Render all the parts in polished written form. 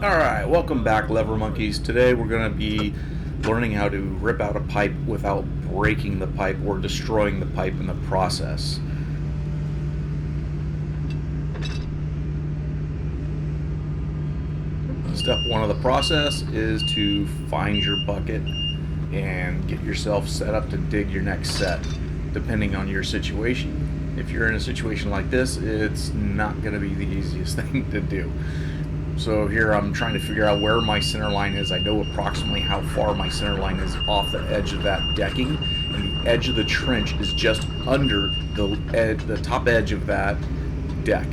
Alright, welcome back, Lever Monkeys. Today we're going to be learning how to rip out a pipe without breaking the pipe or destroying the pipe in the process. Step one of the process is to find your bucket and get yourself set up to dig your next set, depending on your situation. If you're in a situation like this, it's not going to be the easiest thing to do. So here I'm trying to figure out where my center line is. I know approximately how far my center line is off the edge of that decking, and the edge of the trench is just under the top edge of that deck.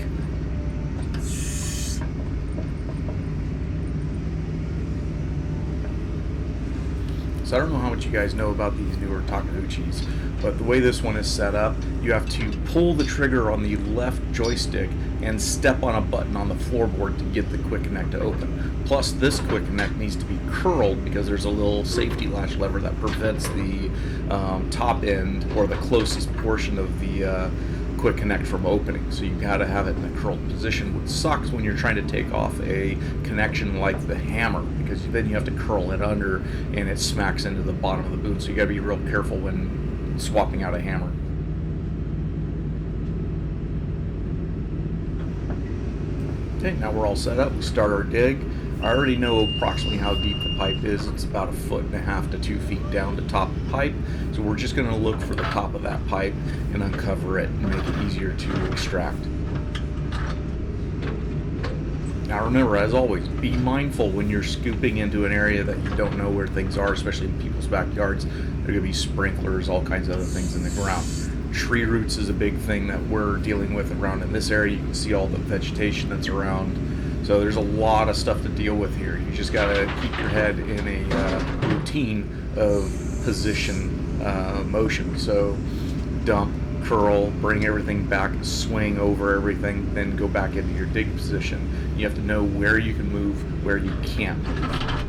So I don't know how much you guys know about these newer Takeuchis, but the way this one is set up, you have to pull the trigger on the left joystick and step on a button on the floorboard to get the quick connect to open. Plus, this quick connect needs to be curled because there's a little safety latch lever that prevents the top end or the closest portion of the quick connect from opening. So you got to have it in a curled position, which sucks when you're trying to take off a connection like the hammer, because then you have to curl it under and it smacks into the bottom of the boot. So you got to be real careful when swapping out a hammer. Okay, now we're all set up. We start our dig. I already know approximately how deep the pipe is. It's about 1.5 to 2 feet down to top of the pipe. So we're just going to look for the top of that pipe and uncover it and make it easier to extract. Now remember, as always, be mindful when you're scooping into an area that you don't know where things are, especially in people's backyards. There are going to be sprinklers, all kinds of other things in the ground. Tree roots is a big thing that we're dealing with around in this area. You can see all the vegetation that's around. So there's a lot of stuff to deal with here. You just got to keep your head in a routine of position motion. So dump, curl, bring everything back, swing over everything, then go back into your dig position. You have to know where you can move, where you can't move.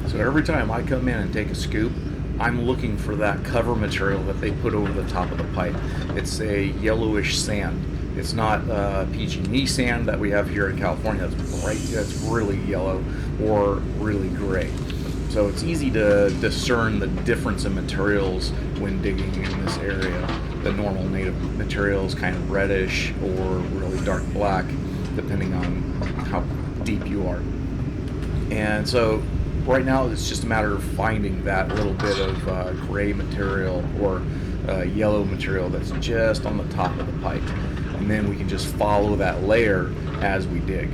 So every time I come in and take a scoop, I'm looking for that cover material that they put over the top of the pipe. It's a yellowish sand. It's not PG&E sand that we have here in California that's bright, that's really yellow or really gray. So it's easy to discern the difference in materials when digging in this area. The normal native material is kind of reddish or really dark black, depending on how deep you are. And so right now it's just a matter of finding that little bit of gray material or yellow material that's just on the top of the pipe, and then we can just follow that layer as we dig.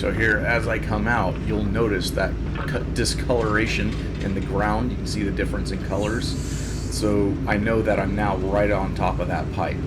So here, as I come out, you'll notice that discoloration in the ground. You can see the difference in colors. So I know that I'm now right on top of that pipe.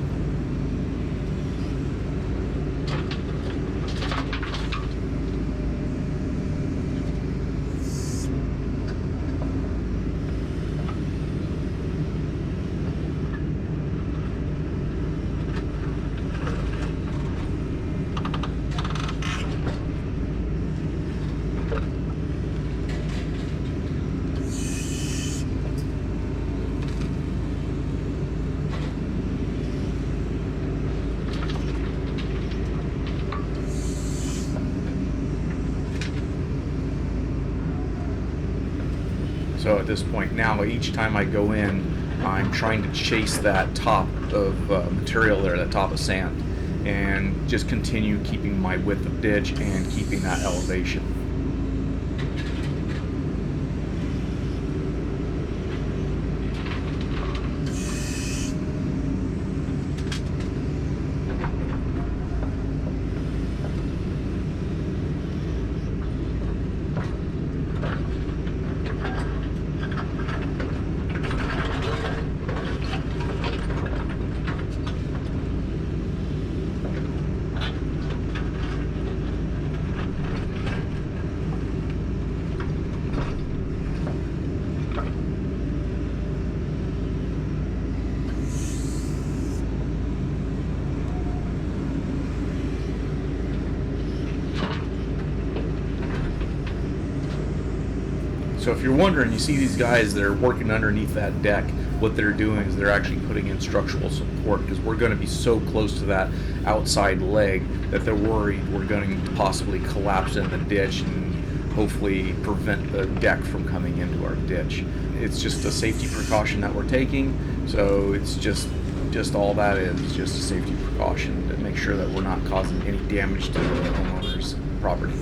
So at this point now, each time I go in, I'm trying to chase that top of material there, that top of sand, and just continue keeping my width of ditch and keeping that elevation. So if you're wondering, you see these guys that are working underneath that deck, what they're doing is they're actually putting in structural support, because we're going to be so close to that outside leg that they're worried we're going to possibly collapse in the ditch and hopefully prevent the deck from coming into our ditch. It's just a safety precaution that we're taking, so it's just all that is, just a safety precaution to make sure that we're not causing any damage to the homeowner's property.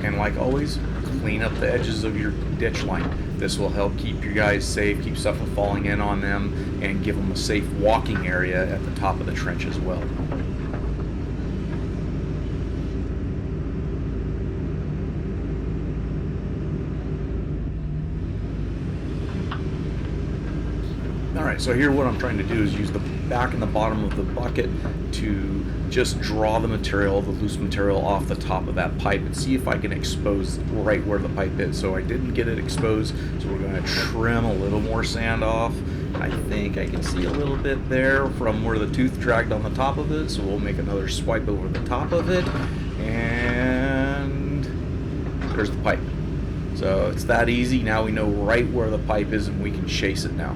And like always, clean up the edges of your ditch line. This will help keep you guys safe, keep stuff from falling in on them, and give them a safe walking area at the top of the trench as well. Alright, so here what I'm trying to do is use the back and the bottom of the bucket to just draw the material, the loose material, off the top of that pipe and see if I can expose right where the pipe is. So I didn't get it exposed, so we're going to trim a little more sand off. I think I can see a little bit there from where the tooth dragged on the top of it, so we'll make another swipe over the top of it, and there's the pipe. So it's that easy. Now we know right where the pipe is and we can chase it now.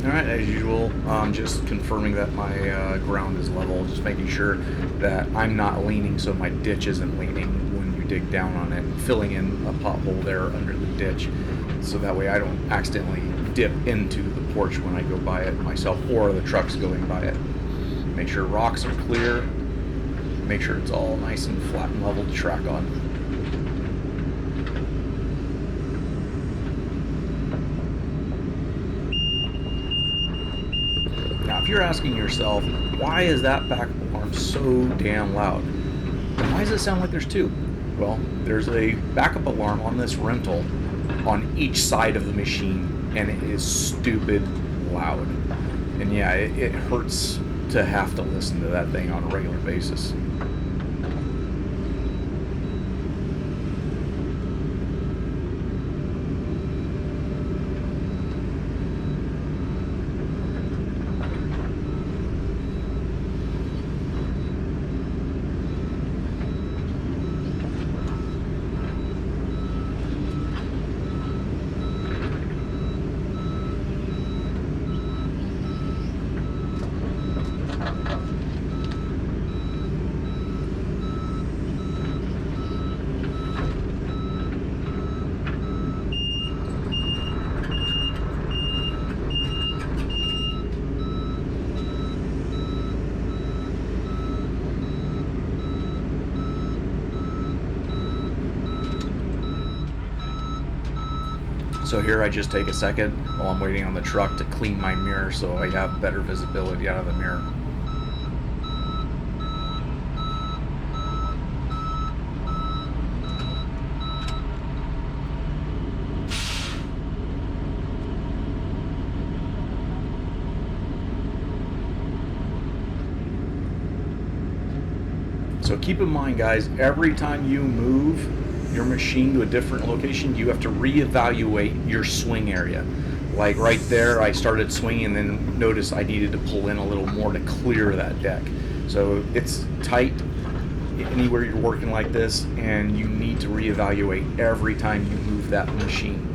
Alright, as usual, just confirming that my ground is level, just making sure that I'm not leaning so my ditch isn't leaning when you dig down on it, filling in a pothole there under the ditch, so that way I don't accidentally dip into the porch when I go by it myself or the trucks going by it. Make sure rocks are clear, make sure it's all nice and flat and level to track on. Now, if you're asking yourself, why is that backup alarm so damn loud? And why does it sound like there's two? Well, there's a backup alarm on this rental on each side of the machine, and it is stupid loud. And yeah, it hurts to have to listen to that thing on a regular basis. So here I just take a second while I'm waiting on the truck to clean my mirror so I have better visibility out of the mirror. So keep in mind, guys, every time you move your machine to a different location, you have to reevaluate your swing area. Like right there, I started swinging and then noticed I needed to pull in a little more to clear that deck. So it's tight anywhere you're working like this, and you need to reevaluate every time you move that machine.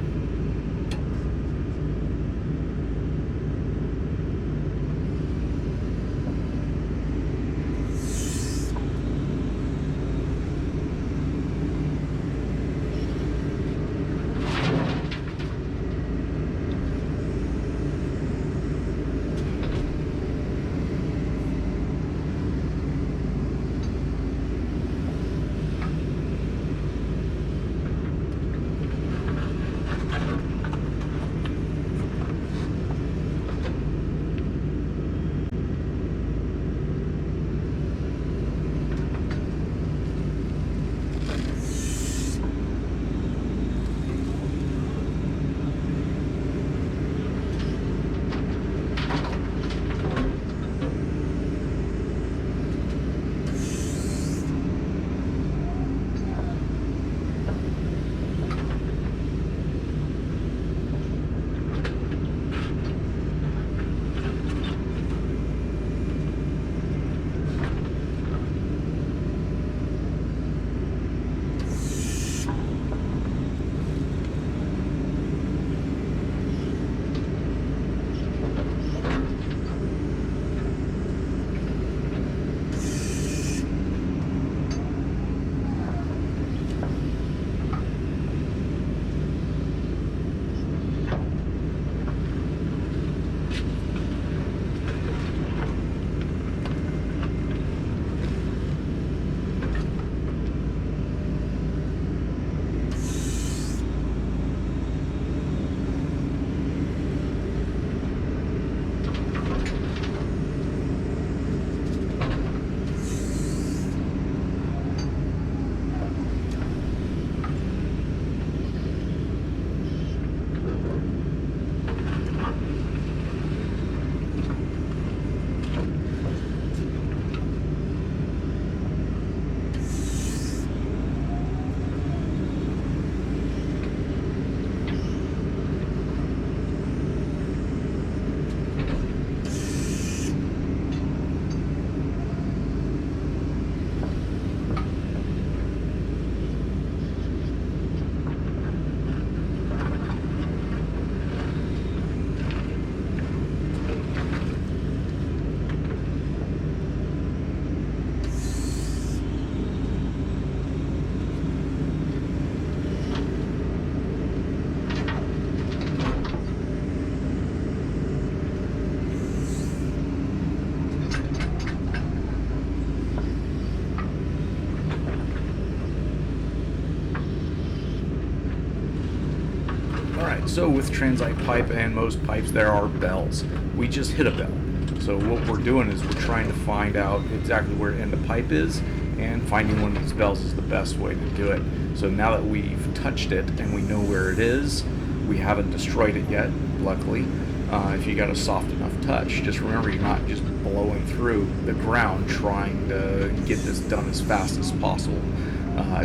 So with Transite pipe and most pipes, there are bells. We just hit a bell. So what we're doing is we're trying to find out exactly where the end of pipe is, and finding one of these bells is the best way to do it. So now that we've touched it and we know where it is, we haven't destroyed it yet, luckily. If you got a soft enough touch, just remember you're not just blowing through the ground trying to get this done as fast as possible.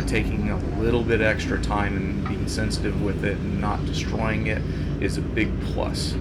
Taking a little bit extra time and being sensitive with it and not destroying it is a big plus.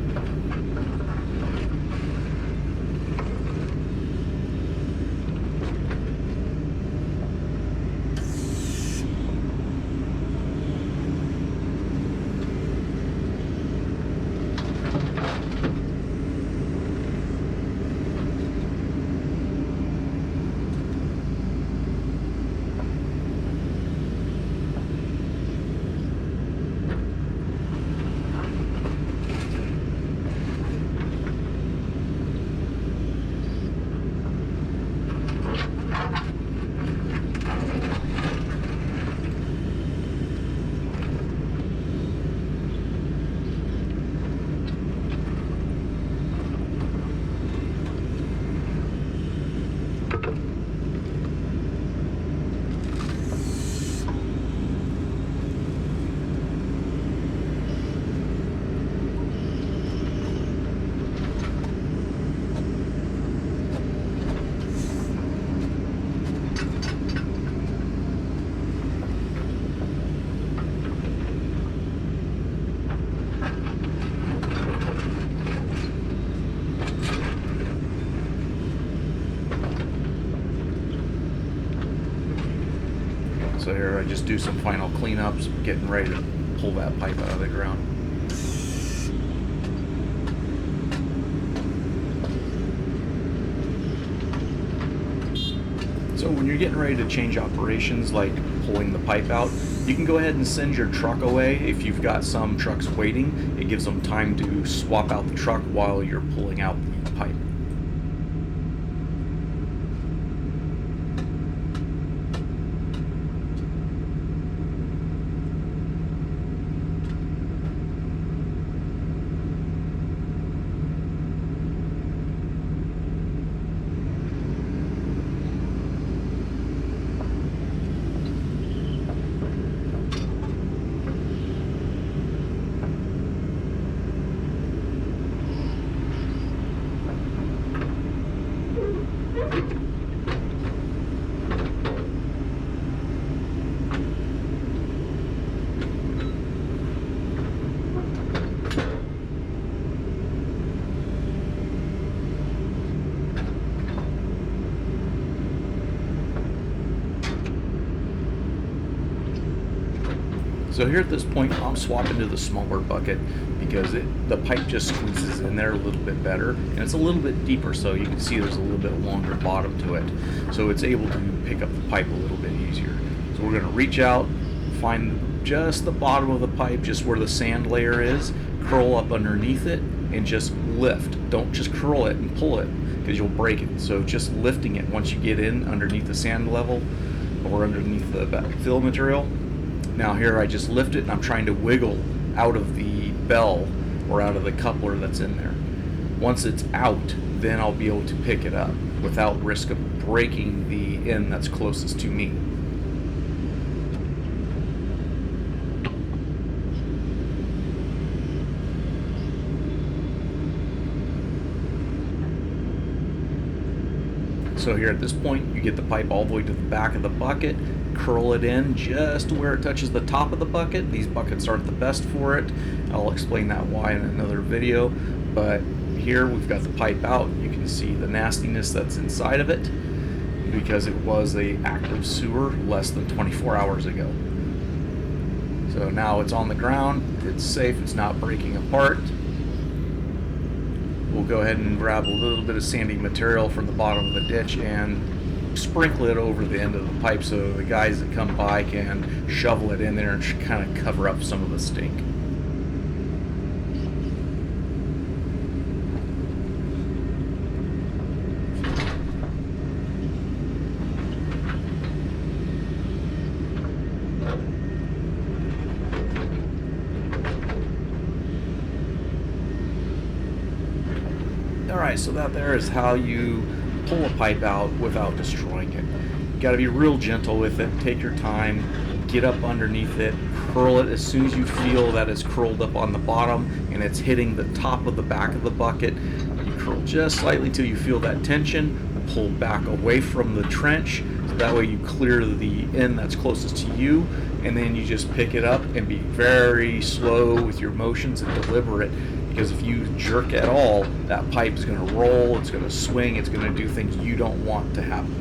So here I just do some final cleanups, getting ready to pull that pipe out of the ground. So when you're getting ready to change operations, like pulling the pipe out, you can go ahead and send your truck away. If you've got some trucks waiting, it gives them time to swap out the truck while you're pulling out the pipe. So here at this point, I'm swapping to the smaller bucket because the pipe just squeezes in there a little bit better, and it's a little bit deeper, so you can see there's a little bit longer bottom to it. So it's able to pick up the pipe a little bit easier. So we're gonna reach out, find just the bottom of the pipe, just where the sand layer is, curl up underneath it, and just lift. Don't just curl it and pull it, because you'll break it. So just lifting it once you get in underneath the sand level or underneath the fill material. Now here I just lift it and I'm trying to wiggle out of the bell or out of the coupler that's in there. Once it's out, then I'll be able to pick it up without risk of breaking the end that's closest to me. So here at this point, you get the pipe all the way to the back of the bucket, curl it in just to where it touches the top of the bucket. These buckets aren't the best for it. I'll explain that why in another video. But here we've got the pipe out. You can see the nastiness that's inside of it because it was an active sewer less than 24 hours ago. So now it's on the ground, it's safe, it's not breaking apart. We'll go ahead and grab a little bit of sandy material from the bottom of the ditch and sprinkle it over the end of the pipe so the guys that come by can shovel it in there and kind of cover up some of the stink. Alright, so that there is how you pull a pipe out without destroying it. You got to be real gentle with it, take your time, get up underneath it, curl it as soon as you feel that it's curled up on the bottom and it's hitting the top of the back of the bucket. You curl just slightly till you feel that tension, pull back away from the trench, so that way you clear the end that's closest to you, and then you just pick it up and be very slow with your motions and deliberate. Because if you jerk at all, that pipe is going to roll, it's going to swing, it's going to do things you don't want to happen.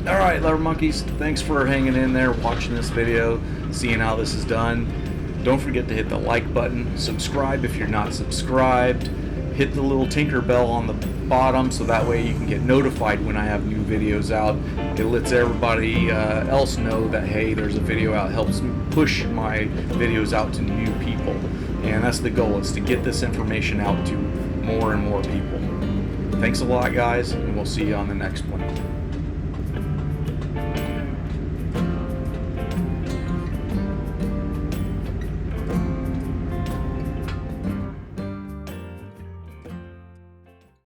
Alright, lever monkeys, thanks for hanging in there, watching this video, seeing how this is done. Don't forget to hit the like button, subscribe if you're not subscribed, hit the little tinker bell on the bottom so that way you can get notified when I have new videos out. It lets everybody else know that hey, there's a video out. It helps me push my videos out to new people, and that's the goal, is to get this information out to more and more people. Thanks a lot, guys, and we'll see you on the next one.